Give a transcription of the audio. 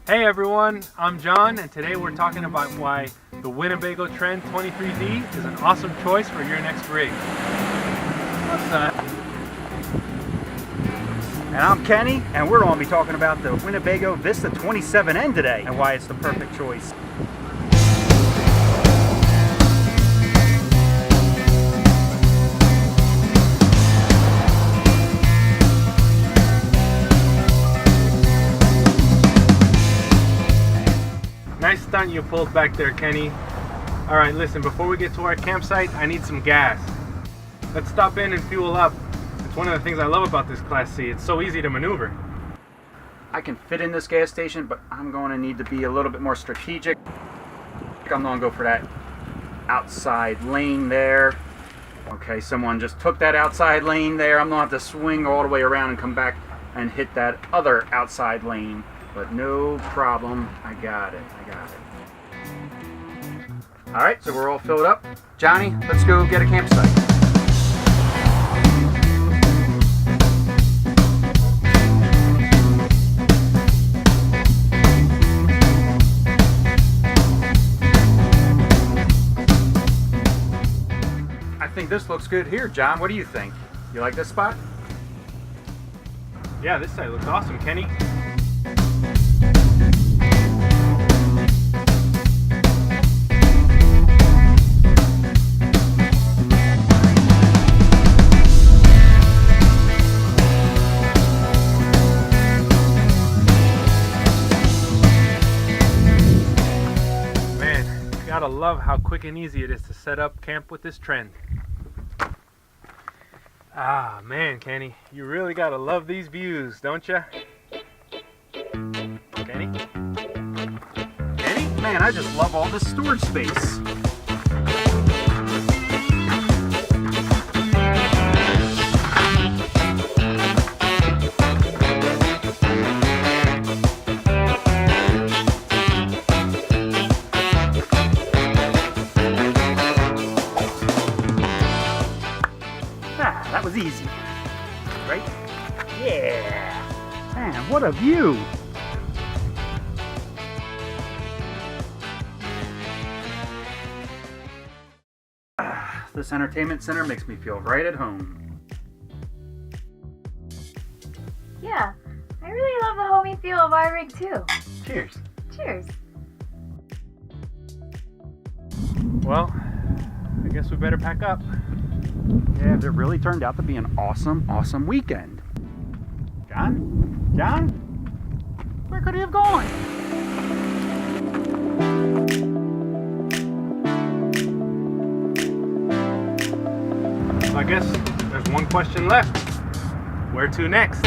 Hey everyone, I'm John, and today we're talking about why the Winnebago Trend 23D is an awesome choice for your next rig. What's that? And I'm Kenny, and we're going to be talking about the Winnebago Vista 27N today and why it's the perfect choice. Nice stunt you pulled back there, Kenny. Alright, listen, before we get to our campsite, I need some gas. Let's stop in and fuel up. It's one of the things I love about this Class C. It's so easy to maneuver. I can fit in this gas station, but I'm going to need to be a little bit more strategic. I'm going to go for that outside lane there. Okay, someone just took that outside lane there. I'm going to have to swing all the way around and come back and hit that other outside lane. But no problem, I got it. All right, so we're all filled up. Johnny, let's go get a campsite. I think this looks good here, John. What do you think? You like this spot? Yeah, this site looks awesome, Kenny. Gotta love how quick and easy it is to set up camp with this Trend. Ah man, Kenny, you really gotta love these views, don't ya? Kenny? Kenny? Man, I just love all this storage space. That was easy, right? Yeah! Man, what a view! This entertainment center makes me feel right at home. Yeah, I really love the homey feel of our rig too. Cheers. Cheers. Well, I guess we better pack up. Yeah, it really turned out to be an awesome weekend. John? Where could he have gone? So I guess there's one question left. Where to next?